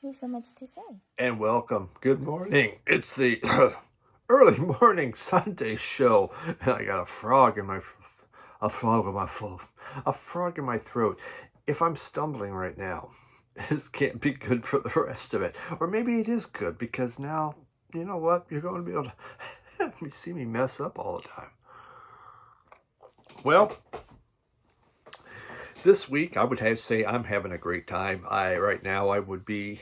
You have so much to say. And welcome. Good morning. It's the early morning Sunday show, and I got a frog in my throat. If I'm stumbling right now, this can't be good for the rest of it. Or maybe it is good because now, you know what? You're going to be able to see me mess up all the time. Well, this week I would have to say I'm having a great time. Right now I would be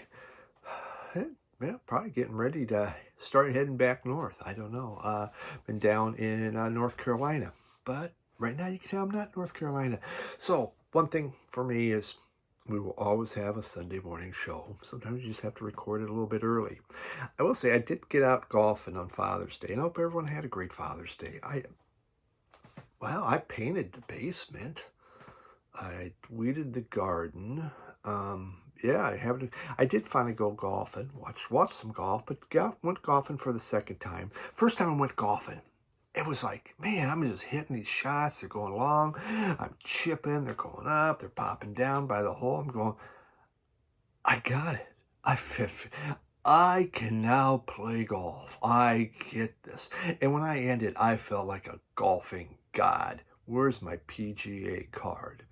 probably getting ready to start heading back north. I don't know. Been down in North Carolina, but right now you can tell I'm not in North Carolina. So one thing for me is we will always have a Sunday morning show. Sometimes you just have to record it a little bit early. I will say I did get out golfing on Father's Day, and I hope everyone had a great Father's Day. I painted the basement. I weeded the garden. I did finally go golfing. Watch some golf, but went golfing for the second time. First time I went golfing, it was like, man, I'm just hitting these shots. They're going long. I'm chipping. They're going up. They're popping down by the hole. I'm going, I got it. I can now play golf. I get this. And when I ended, I felt like a golfing god. Where's my PGA card?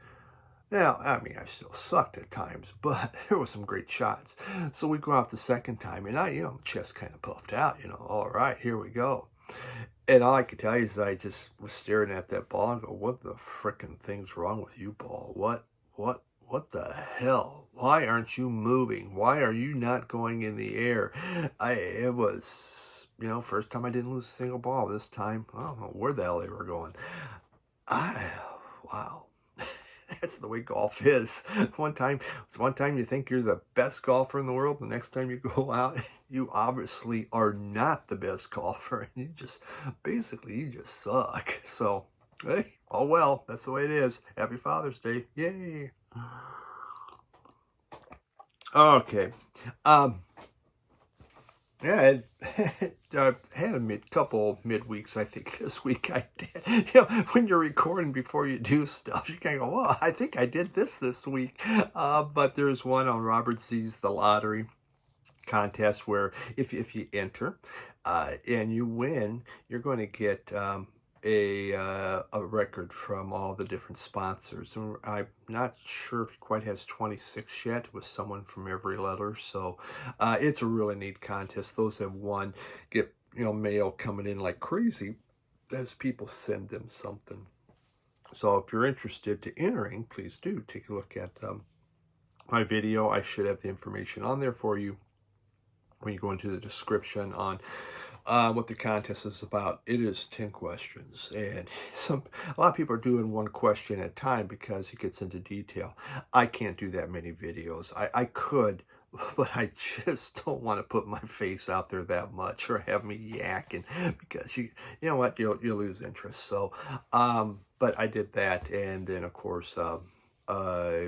Now, I mean, I still sucked at times, but there were some great shots. So we go out the second time, and chest kind of puffed out, all right, here we go. And all I could tell you is I just was staring at that ball and go, what the frickin' thing's wrong with you, ball? What the hell? Why aren't you moving? Why are you not going in the air? It was, first time I didn't lose a single ball. This time, I don't know where the hell they were going. Wow. That's the way golf is. One time you think you're the best golfer in the world. The next time you go out, you obviously are not the best golfer. And you just suck. So, hey, oh well, that's the way it is. Happy Father's Day. Yay. Okay. I had a couple midweeks, I think, this week I did. When you're recording before you do stuff, you can go, well, I think I did this week. But there's one on Robert Z's The Lottery contest where if you enter and you win, you're going to get a record from all the different sponsors. And I'm not sure if he quite has 26 yet, with someone from every letter. So it's a really neat contest. Those that won get mail coming in like crazy as people send them something. So if you're interested to entering, please do take a look at my video. I should have the information on there for you when you go into the description on what the contest is about. It is 10 questions, and a lot of people are doing one question at a time because it gets into detail. I can't do that many videos. I could, but I just don't want to put my face out there that much or have me yakking, because you know what, you'll lose interest. So but I did that, and then of course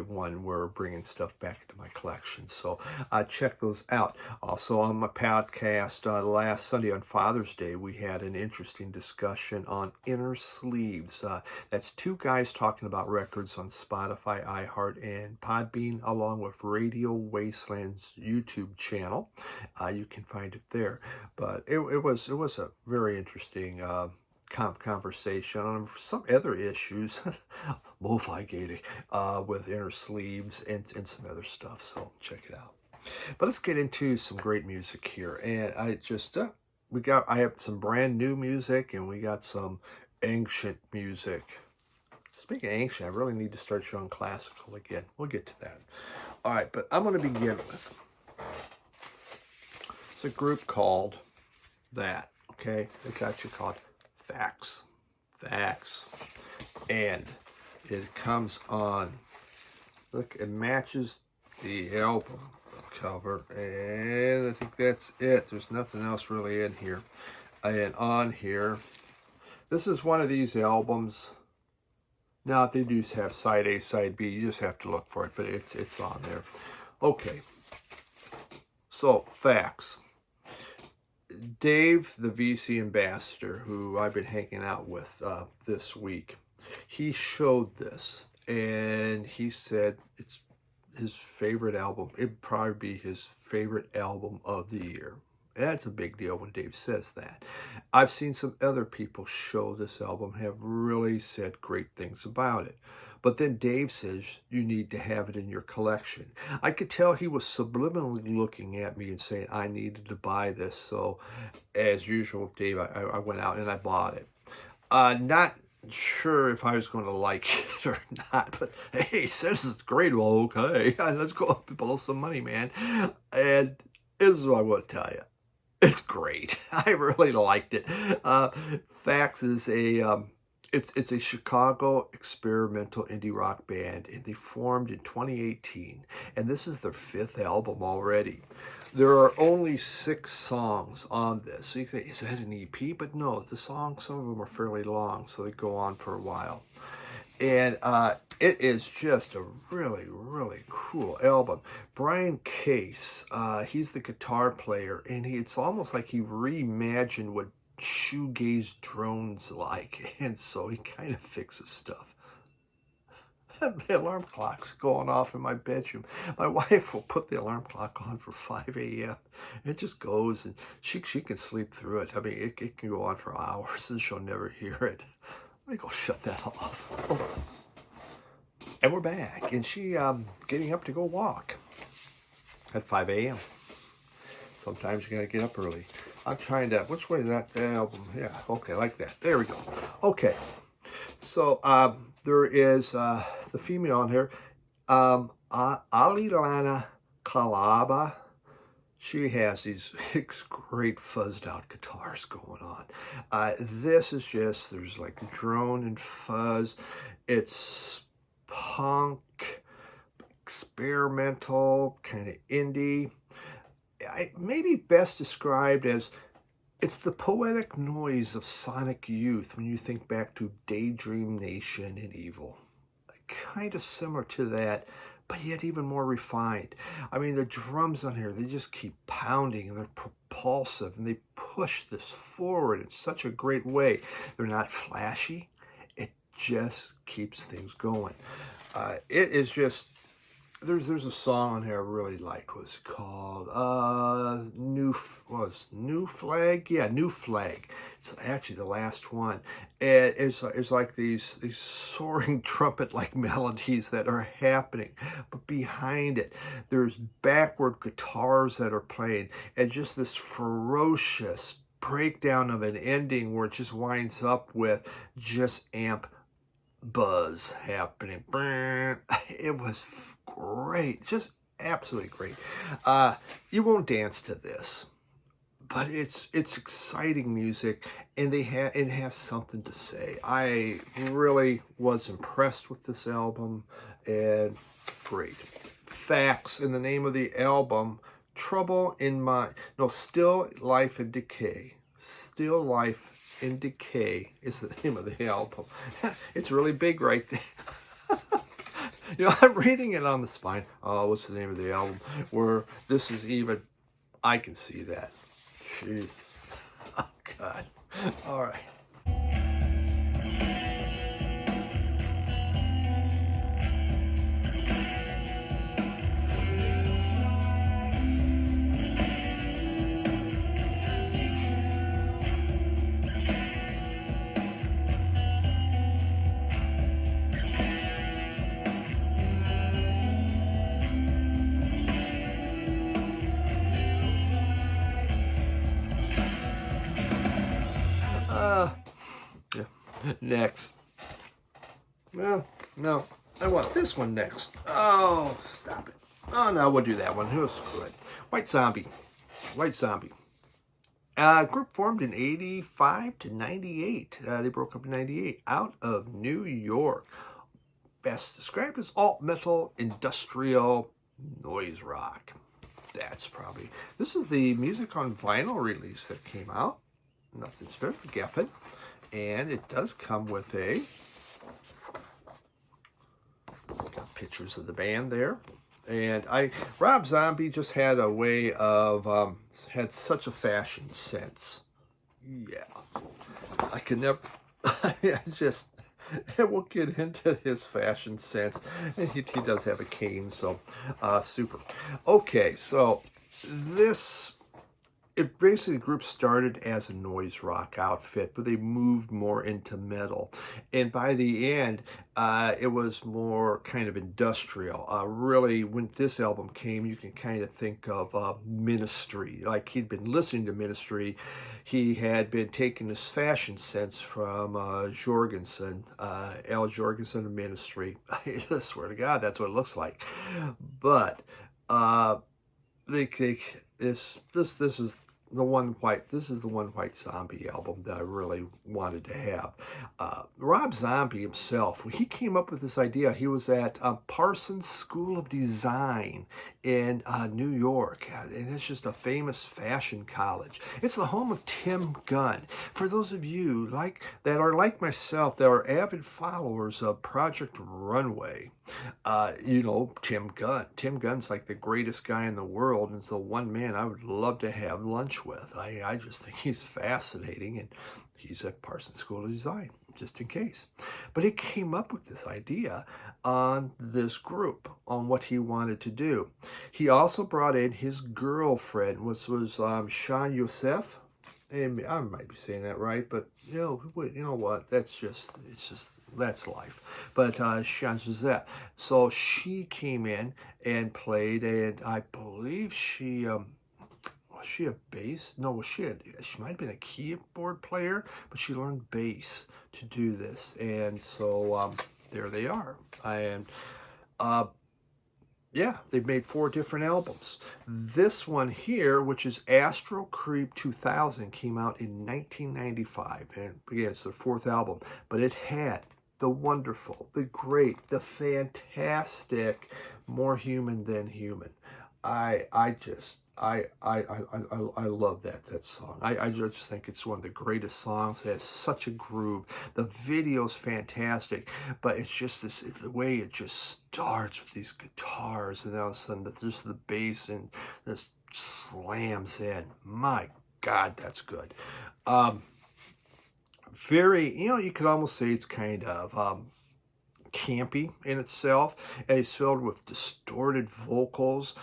one we're bringing stuff back into my collection, so check those out. Also on my podcast, last Sunday on Father's Day, we had an interesting discussion on inner sleeves. That's two guys talking about records on Spotify, iHeart, and Podbean, along with Radio Wasteland's YouTube channel. You can find it there. But it was a very interesting conversation on some other issues, multi-gating, with inner sleeves and some other stuff. So check it out. But let's get into some great music here. And I have some brand new music, and we got some ancient music. Speaking of ancient, I really need to start showing classical again. We'll get to that. All right, but I'm going to begin with, it's a group called That. Okay, it's actually called Facts. And it comes on, look, it matches the album cover, and I think that's it. There's nothing else really in here. And on here, this is one of these albums. Now they do have side A, side B. You just have to look for it, but it's on there. Okay, so Facts. Dave, the VC ambassador, who I've been hanging out with this week, he showed this, and he said his favorite album. It'd probably be his favorite album of the year. That's a big deal when Dave says that. I've seen some other people show this album have really said great things about it. But then Dave says you need to have it in your collection. I could tell he was subliminally looking at me and saying I needed to buy this. So as usual with Dave, I went out and I bought it. Not sure if I was going to like it or not, but hey, he says it's great. Well, okay, let's go blow some money, man. And this is what I want to tell you. It's great. I really liked it. Fax is a it's a Chicago experimental indie rock band, and they formed in 2018, and this is their 5th album already. There are only 6 songs on this. So you think, is that an EP? But no, the songs, some of them are fairly long, so they go on for a while. And it is just a really, really cool album. Brian Case, he's the guitar player, and it's almost like he reimagined what shoegaze drones like, and so he kind of fixes stuff. The alarm clock's going off in my bedroom. My wife will put the alarm clock on for 5 a.m. It just goes, and she can sleep through it. I mean, it can go on for hours, and she'll never hear it. Let me go shut that off. Hold on. And we're back, and she getting up to go walk at 5 a.m. Sometimes you gotta get up early. I'm trying to, which way is that album? Yeah, okay, like that. There we go. Okay, so there is the female on here, Alilana Kalaba. She has these great fuzzed out guitars going on. This is just, there's like drone and fuzz. It's punk, experimental, kind of indie. Maybe best described as, it's the poetic noise of sonic youth when you think back to Daydream Nation and Evil. Kind of similar to that, but yet even more refined. I mean, the drums on here, they just keep pounding, and they're propulsive, and they push this forward in such a great way. They're not flashy. It just keeps things going. It is just, there's a song on here I really liked. What's it called? New Flag? Yeah, New Flag. It's actually the last one. It's like these soaring trumpet-like melodies that are happening, but behind it, there's backward guitars that are playing, and just this ferocious breakdown of an ending where it just winds up with just amp buzz happening. It was great, just absolutely great. You won't dance to this, but it's exciting music, and it has something to say. I really was impressed with this album, and great. Facts in the name of the album: Still Life in Decay. Still Life in Decay is the name of the album. It's really big right there. You know, I'm reading it on the spine. Oh, what's the name of the album? Where this is even, I can see that. Jeez. Oh, God. All right. Yeah. Next. Well, no. I want this one next. Oh, stop it. Oh, no, we'll do that one. Oh, screw it. White Zombie. White Zombie. Group formed in 85 to 98. They broke up in 98. Out of New York. Best described as alt metal, industrial, noise rock. That's probably... This is the music on vinyl release that came out. Nothing's fair for Geffen. And it does come with a... Got pictures of the band there. And Rob Zombie just had a way of... had such a fashion sense. Yeah. I could never... and we'll get into his fashion sense. And he does have a cane, so super. Okay, so this, it basically, the group started as a noise rock outfit, but they moved more into metal. And by the end, it was more kind of industrial. Really, when this album came, you can kind of think of Ministry. Like, he'd been listening to Ministry. He had been taking his fashion sense from Jorgensen, Al Jorgensen of Ministry. I swear to God, that's what it looks like. But this is the One White Zombie album that I really wanted to have. Rob Zombie himself, when he came up with this idea, he was at Parsons School of Design in New York. And it's just a famous fashion college. It's the home of Tim Gunn. For those of you that are like myself, that are avid followers of Project Runway, you know Tim Gunn. Tim Gunn's like the greatest guy in the world, and it's the one man I would love to have lunch with. I just think he's fascinating, and he's at Parsons School of Design, just in case. But he came up with this idea on this group, on what he wanted to do. He also brought in his girlfriend, which was Sean Youssef. And I might be saying that right, but you know what? That's life. But Sean Youssef. So she came in and played, and I believe she was she a bass? No, she might have been a keyboard player, but she learned bass to do this, and so there they are. And yeah, they've made 4 different albums. This one here, which is Astro-Creep 2000, came out in 1995, and again, it's their 4th album, but it had the wonderful, the great, the fantastic, More Human Than Human. I love that song. I just think it's one of the greatest songs. It has such a groove. The video's fantastic, but it's just the way it just starts with these guitars, and all of a sudden just the bass and just slams in. My God, that's good. Very, you could almost say it's kind of campy in itself, and it's filled with distorted vocals,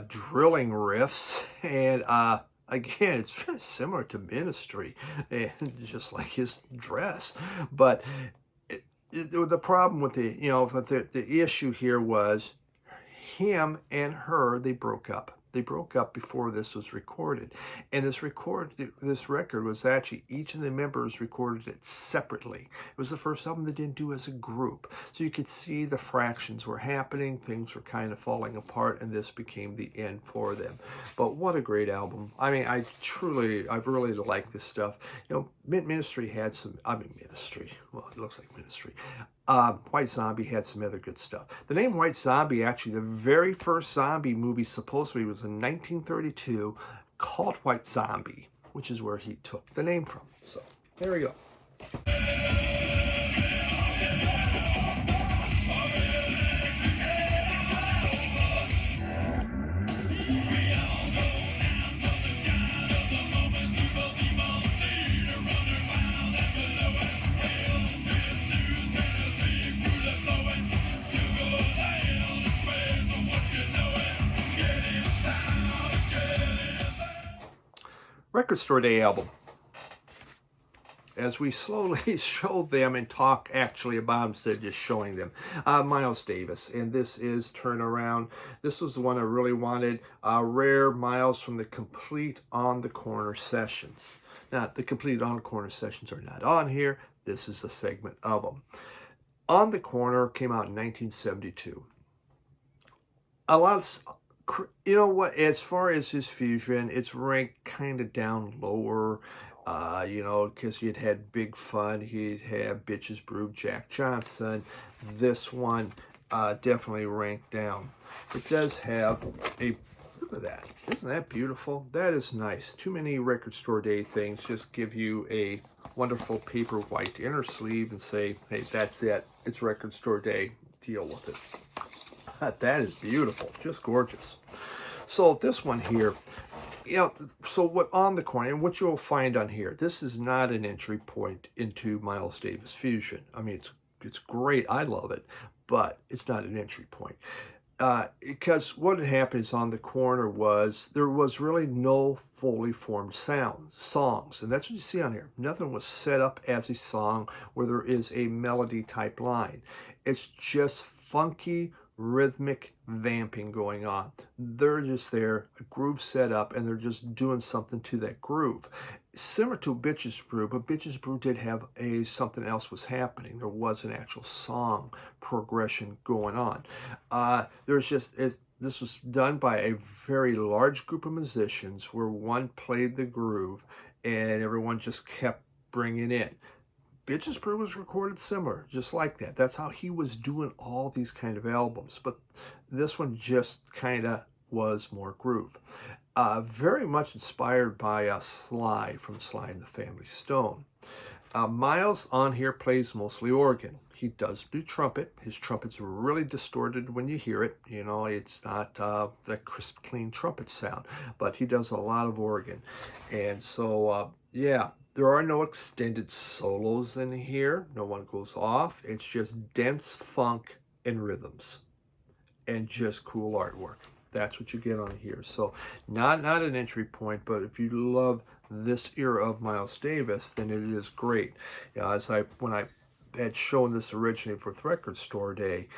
drilling riffs, and again, it's very similar to Ministry, and just like his dress. But the problem with the issue here was him and her, they broke up. They broke up before this was recorded. And this record was actually, each of the members recorded it separately. It was the first album they didn't do as a group. So you could see the fractions were happening, things were kind of falling apart, and this became the end for them. But what a great album. I mean, I really like this stuff. Ministry had some, Ministry, well, it looks like Ministry. White Zombie had some other good stuff. The name White Zombie, actually, the very first zombie movie supposedly was in 1932, called White Zombie, which is where he took the name from. So, there we go. Record Store Day album. As we slowly show them and talk actually about them instead of just showing them. Miles Davis, and this is Turnaround. This was the one I really wanted. Rare Miles from the Complete On the Corner sessions. Now, the Complete On the Corner sessions are not on here. This is a segment of them. On the Corner came out in 1972. A lot of... You know what, as far as his fusion, it's ranked kind of down lower, because he'd had Big Fun, he'd had Bitches Brew, Jack Johnson. This one definitely ranked down. It does have a, look at that, isn't that beautiful? That is nice. Too many Record Store Day things just give you a wonderful paper white inner sleeve and say, hey, that's it, it's Record Store Day, deal with it. That is beautiful, just gorgeous. So this one here, so what On the Corner, and what you'll find on here, this is not an entry point into Miles Davis fusion. I mean, it's it's great. I love it, but it's not an entry point. Because what had happened is on the corner was there was really no fully formed songs, and that's what you see on here. Nothing was set up as a song where there is a melody type line. It's just funky rhythmic vamping going on. They're just there, a groove set up, and they're just doing something to that groove. Similar to Bitches Brew, but Bitches Brew did have something else was happening. There was an actual song progression going on. This was done by a very large group of musicians where one played the groove and everyone just kept bringing in. Bitches Brew was recorded similar, just like that. That's how he was doing all these kind of albums. But this one just kind of was more groove. Very much inspired by Sly from Sly and the Family Stone. Miles on here plays mostly organ. He does do trumpet. His trumpet's really distorted when you hear it. You know, it's not the crisp, clean trumpet sound, but he does a lot of organ. And so, yeah. There are no extended solos in here. No one goes off. It's just dense funk and rhythms and just cool artwork. That's what you get on here. So not an entry point, but if you love this era of Miles Davis, then it is great. When I had shown this originally for Record Store Day,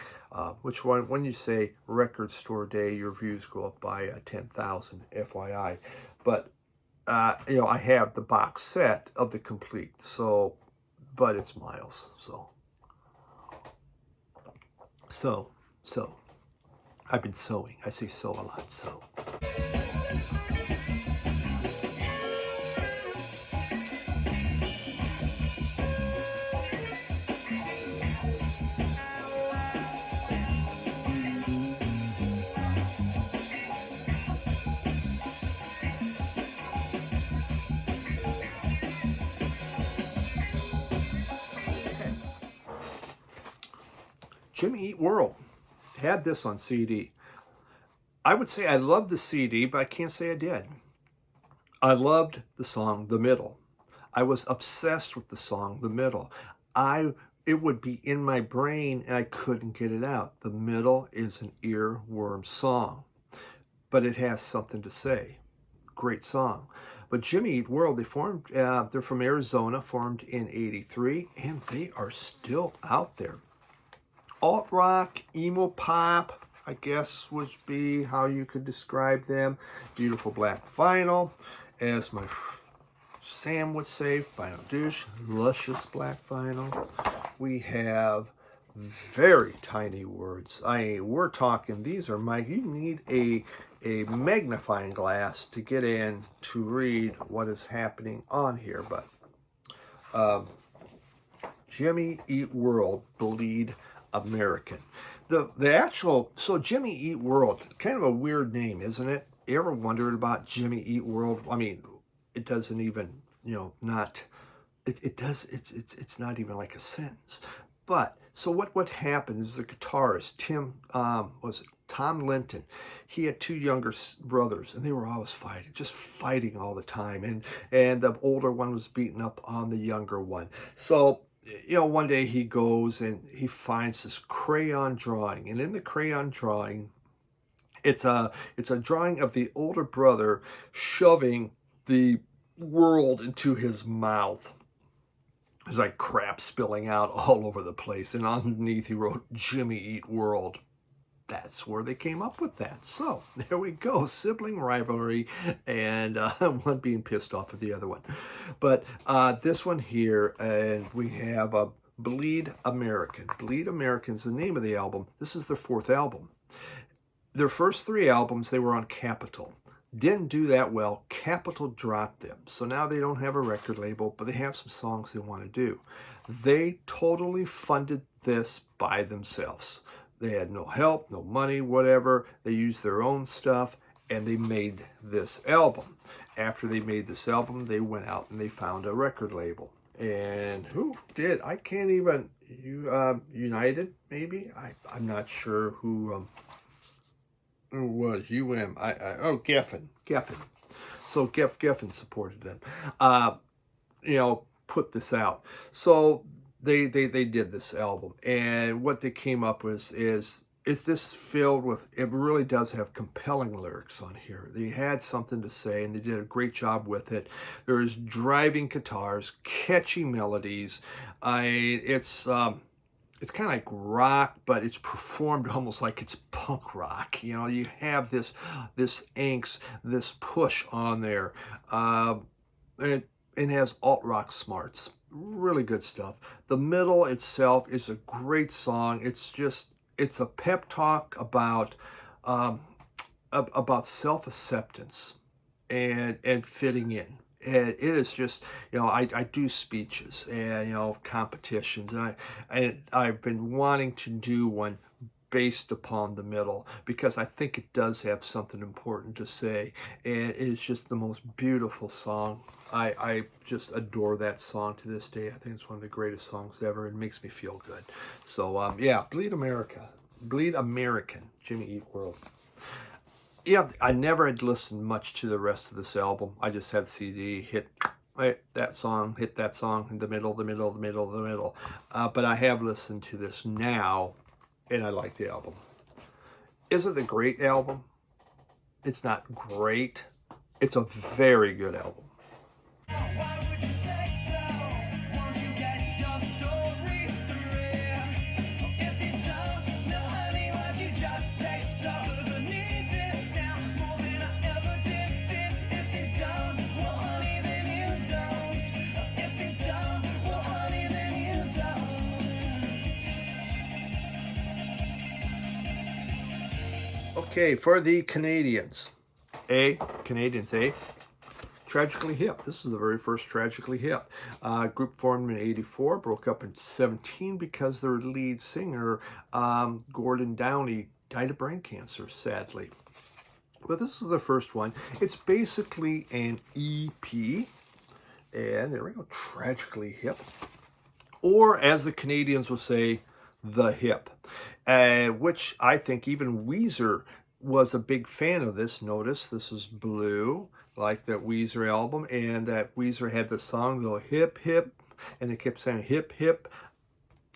when you say Record Store Day, your views go up by 10,000, FYI. But I have the box set of the complete, but it's Miles, so I've been sewing. I say sew a lot, so. Jimmy Eat World had this on CD. I would say I loved the CD, but I can't say I did. I loved the song The Middle. I was obsessed with the song The Middle. It would be in my brain and I couldn't get it out. The Middle is an earworm song, but it has something to say. Great song. But Jimmy Eat World, they're from Arizona, formed in '83, and they are still out there. Alt rock, emo pop, I guess would be how you could describe them. Beautiful black vinyl, as my Sam would say, vinyl douche, luscious black vinyl. We have very tiny words. We're talking, these are you need a magnifying glass to get in to read what is happening on here. But Jimmy Eat World, Bleed American. So Jimmy Eat World, kind of a weird name, isn't it? You ever wondered about Jimmy Eat World? I mean, it doesn't even, it's not even like a sentence. But so what happened is the guitarist Tom Linton, he had two younger brothers, and they were always fighting all the time, and the older one was beating up on the younger one. So one day he goes and he finds this crayon drawing, and in the crayon drawing, it's a drawing of the older brother shoving the world into his mouth. There's like crap spilling out all over the place, and underneath he wrote Jimmy Eat World. That's where they came up with that. So there we go, sibling rivalry, and one being pissed off at the other one. But this one here, and we have a Bleed American. Bleed American is the name of the album. This is their fourth album. Their first three albums, they were on Capitol. Didn't do that well. Capitol dropped them. So now they don't have a record label, but they have some songs they want to do. They totally funded this by themselves. They had no help, no money, whatever. They used their own stuff, and they made this album. After they made this album, they went out and they found a record label. And who did? I can't even... United, maybe? I'm not sure who was. Geffen. So Geffen supported them. Put this out. So they did this album, and what they came up with is this filled with, it really does have compelling lyrics on here. They had something to say, and they did a great job with it. There's driving guitars, catchy melodies. It's kind of like rock, but it's performed almost like it's punk rock. You know, you have this angst, this push on there. It has alt rock smarts. Really good stuff. The middle itself is a great song. It's a pep talk about self-acceptance and fitting in. And it is just, you know, I do speeches and, you know, competitions, and I've been wanting to do one based upon the middle, because I think it does have something important to say, and it is just the most beautiful song. I just adore that song to this day. I think it's one of the greatest songs ever. It makes me feel good. So yeah, Bleed American, Jimmy Eat World. Yeah, I never had listened much to the rest of this album. I just had the CD, hit that song, hit that song, in the middle. But I have listened to this now, and I like the album. Is it a great album? It's not great. It's a very good album. Why would you say so? Won't you get your story through? If you don't know, honey, why'd you just say so? 'Cause I need this now more than I ever did. If you don't, well, honey, then you don't. If you don't, well, honey, then you don't. Okay, for the Canadians, Tragically Hip. This is the very first Tragically Hip. Group formed in '84, broke up in '17 because their lead singer, Gordon Downey, died of brain cancer, sadly. But this is the first one. It's basically an EP. And there we go, Tragically Hip. Or, as the Canadians will say, The Hip. Which I think even Weezer was a big fan of this. Notice this is blue, like that Weezer album, and that Weezer had the song, the hip, hip, and they kept saying hip, hip.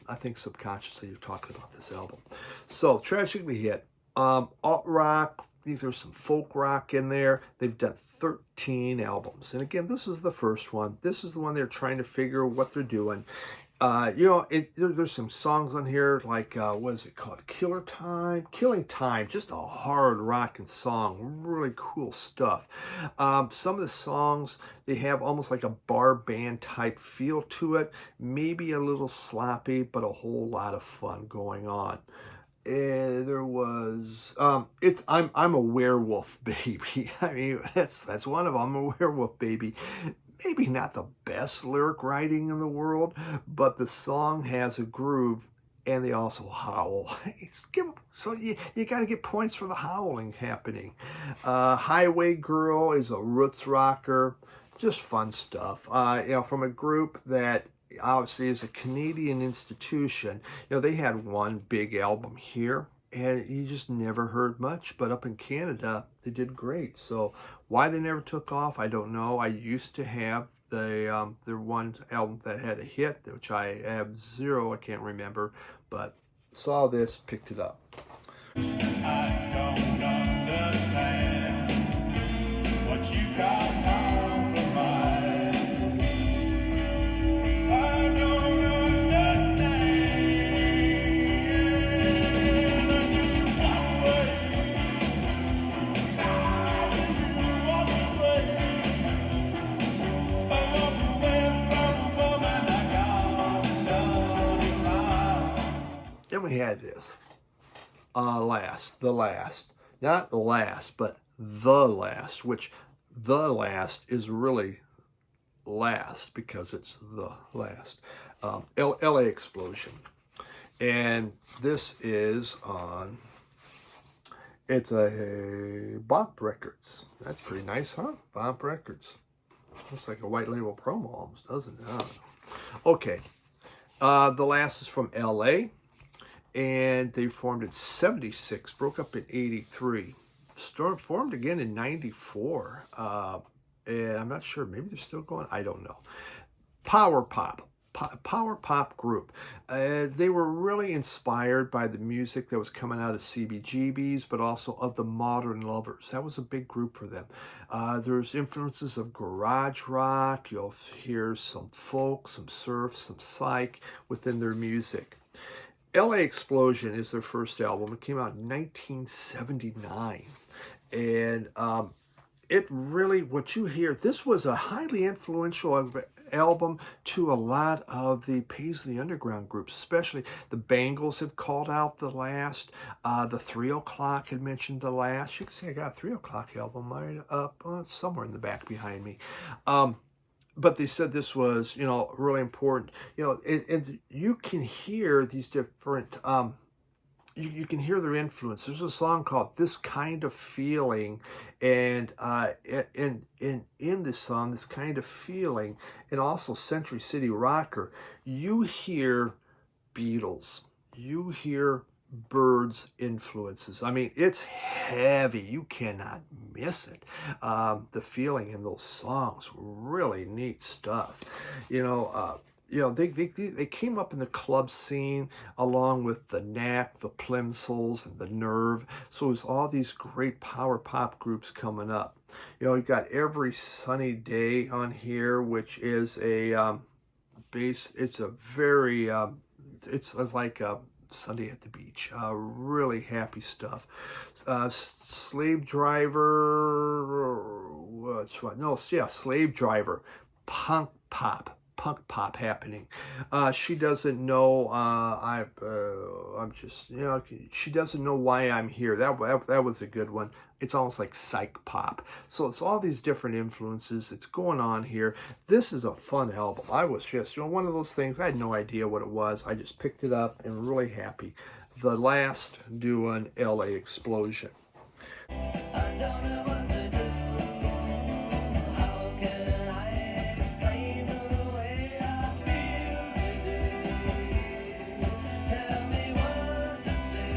I think subconsciously you're talking about this album. So, Tragically Hip. Alt rock, there's some folk rock in there. They've done 13 albums. And again, this is the first one. This is the one they're trying to figure what they're doing. You know, there's some songs on here like, what is it called? Killing Time, just a hard rocking song, really cool stuff. Some of the songs, they have almost like a bar band type feel to it, maybe a little sloppy, but a whole lot of fun going on. There was I'm a werewolf baby. I mean, that's one of them. I'm a werewolf baby. Maybe not the best lyric writing in the world, but the song has a groove, and they also howl. So you got to get points for the howling happening. Highway Girl is a roots rocker, just fun stuff. You know, from a group that obviously is a Canadian institution. You know, they had one big album here, and you just never heard much, but up in Canada, they did great. So why they never took off, I don't know. I used to have their one album that had a hit, which I have zero, I can't remember, but saw this, picked it up. I don't understand what you got compromised. I don't Then we had this, the last, not the last, but the last, which the last is really last because it's the last. LA Explosion. And this is on, it's a Bump Records. That's pretty nice, huh? Bump Records. Looks like a white label promo almost, doesn't it? Okay. The last is from LA. And they formed in '76, broke up in '83. Formed again in '94. And I'm not sure, maybe they're still going, I don't know. Power pop. power pop group. They were really inspired by the music that was coming out of CBGB's, but also of the Modern Lovers. That was a big group for them. There's influences of garage rock. You'll hear some folk, some surf, some psych within their music. LA Explosion is their first album. It came out in 1979. And it really, what you hear, this was a highly influential album to a lot of the Paisley Underground groups, especially the Bangles have called out The Last. The 3 O'Clock had mentioned The Last. You can see I got a 3 O'Clock album right up somewhere in the back behind me. But they said this was, you know, really important. You know, and you can hear these different, you can hear their influence. There's a song called This Kind of Feeling, and in this song, This Kind of Feeling, and also Century City Rocker, you hear Beatles, you hear Byrds influences. I mean, it's heavy. You cannot miss it. The feeling in those songs, really neat stuff. You know, they came up in the club scene along with the Knack, the Plimsolls, and the Nerve. So it was all these great power pop groups coming up. You know, you got Every Sunny Day on here, which is a it's a very it's like a Sunday at the Beach. Really happy stuff. Slave Driver, Slave Driver, punk pop happening. She doesn't know. I'm just, you know, she doesn't know why I'm here. That was a good one. It's almost like psych pop. So it's all these different influences. It's going on here. This is a fun album. I was just, you know, one of those things. I had no idea what it was. I just picked it up and really happy. The Last doing LA Explosion. I don't know what to do. How can I explain the way I feel today? Tell me what to say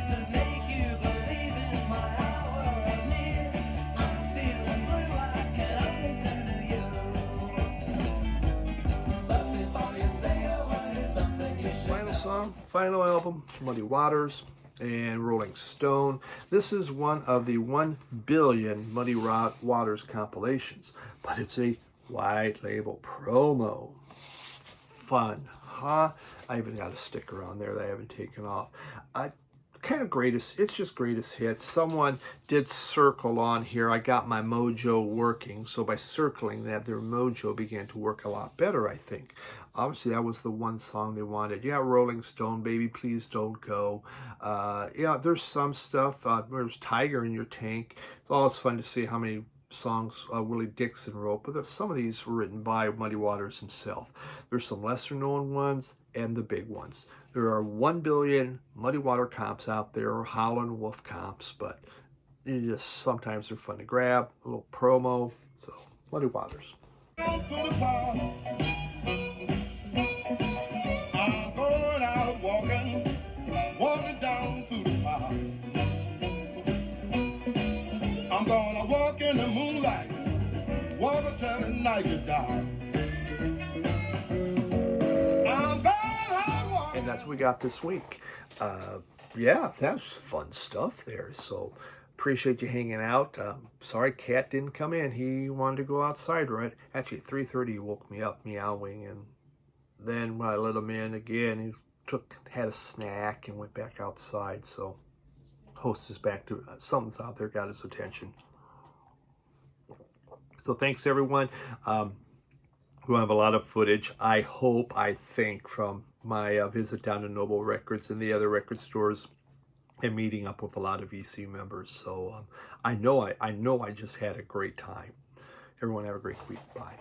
to make you believe in my hour of need. I'm feeling blue, I can only turn to you. But before you say a word, something you should Final song, final album, Muddy Waters and Rolling Stone. This is one of the 1 billion Muddy Waters compilations, but it's a wide label promo. Fun, huh? I even got a sticker on there that I haven't taken off. Kind of greatest, it's just greatest hits. Someone did circle on here. I got my mojo working, so by circling that, their mojo began to work a lot better, I think. Obviously, that was the one song they wanted. Yeah, Rolling Stone, Baby Please Don't Go. Yeah, there's some stuff. There's Tiger in Your Tank. It's always fun to see how many songs Willie Dixon wrote, but some of these were written by Muddy Waters himself. There's some lesser known ones and the big ones. There are 1 billion Muddy Water comps out there, or Howlin' Wolf comps, but sometimes they're fun to grab, a little promo. So, Muddy Waters. I'm going out walking down through the park. I'm gonna walk in the moonlight, walk until the night is dark. And that's what we got this week. Yeah, that's fun stuff there. So appreciate you hanging out. Sorry Cat didn't come in. He wanted to go outside, right? Actually, at 3:30 he woke me up meowing, and then when I let him in again, he had a snack and went back outside. So host is back to something's out there, got his attention. So thanks everyone. We'll have a lot of footage, I think, from my visit down to Noble Records and the other record stores and meeting up with a lot of EC members. So I know I just had a great time. Everyone have a great week. Bye.